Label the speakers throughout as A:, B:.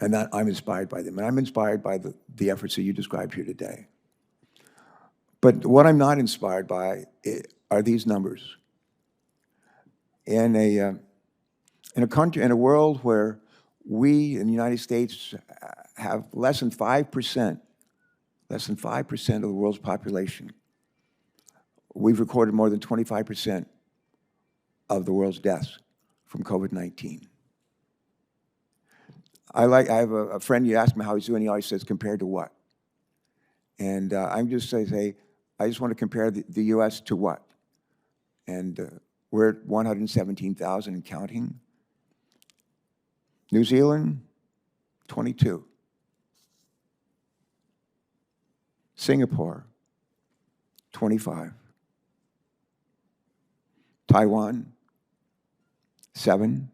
A: and that I'm inspired by them. And I'm inspired by the efforts that you described here today. But what I'm not inspired by are these numbers. In a country, in a world where we in the United States have less than 5% of the world's population, we've recorded more than 25% of the world's deaths from COVID-19. I have a friend, you ask me how he's doing, he always says, compared to what? And I'm just say, I just want to compare the US to what? And we're at 117,000 and counting. New Zealand, 22. Singapore, 25. Taiwan, 7.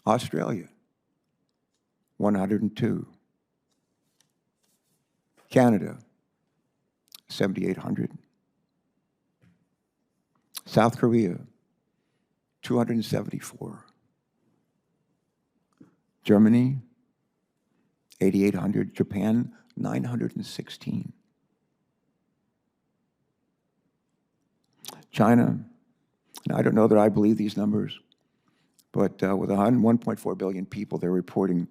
A: Australia, 102. Canada, 7,800. South Korea, 274. Germany, 8,800. Japan, 916. China, and I don't know that I believe these numbers, but with 1.4 billion people, they're reporting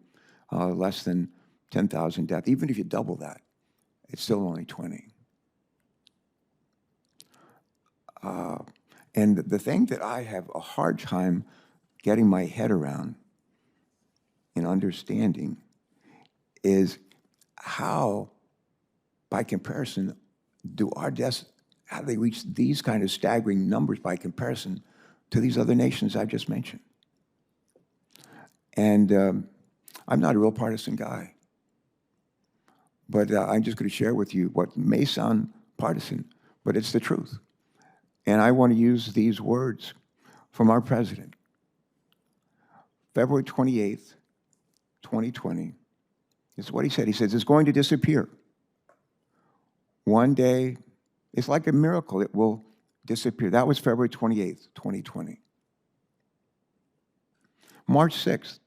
A: less than 10,000 deaths. Even if you double that, it's still only 20. And the thing that I have a hard time getting my head around and understanding is how, by comparison, do our deaths, how do they reach these kind of staggering numbers by comparison to these other nations I've just mentioned? And I'm not a real partisan guy, but I'm just going to share with you what may sound partisan, but it's the truth. And I want to use these words from our president. February 28th, 2020, this is what he said. He says, it's going to disappear. One day, it's like a miracle, it will disappear. That was February 28th, 2020. March 6th,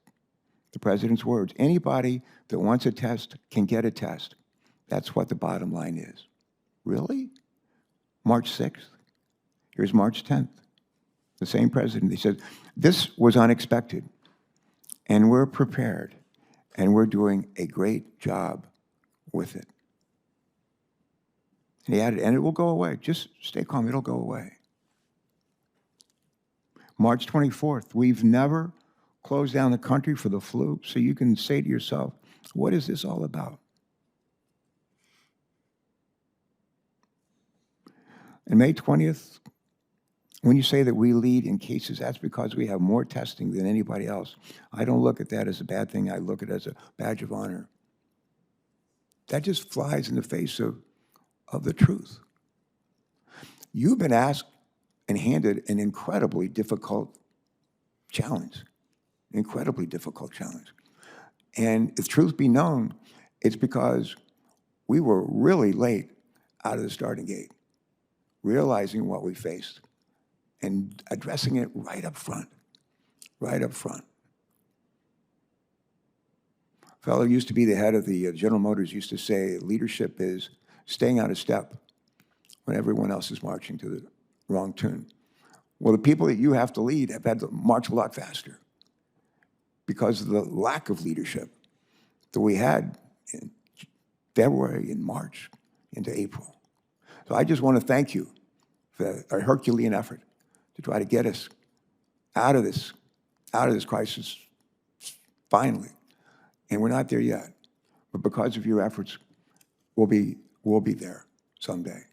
A: the president's words, anybody that wants a test can get a test. That's what the bottom line is. Really? March 6th? Here's March 10th. The same president, he said, this was unexpected, and we're prepared, and we're doing a great job with it. And he added, and it will go away. Just stay calm, it'll go away. March 24th, we've never closed down the country for the flu, so you can say to yourself, what is this all about? And May 20th, when you say that we lead in cases, that's because we have more testing than anybody else. I don't look at that as a bad thing. I look at it as a badge of honor. That just flies in the face of the truth. You've been asked and handed an incredibly difficult challenge, incredibly difficult challenge. And if truth be known, it's because we were really late out of the starting gate, realizing what we faced and addressing it right up front, right up front. A fellow who used to be the head of the General Motors used to say, leadership is staying out of step when everyone else is marching to the wrong tune. Well, the people that you have to lead have had to march a lot faster because of the lack of leadership that we had in February and March into April. So I just want to thank you for a Herculean effort to try to get us out of this crisis finally. And we're not there yet. But because of your efforts, we'll be there someday.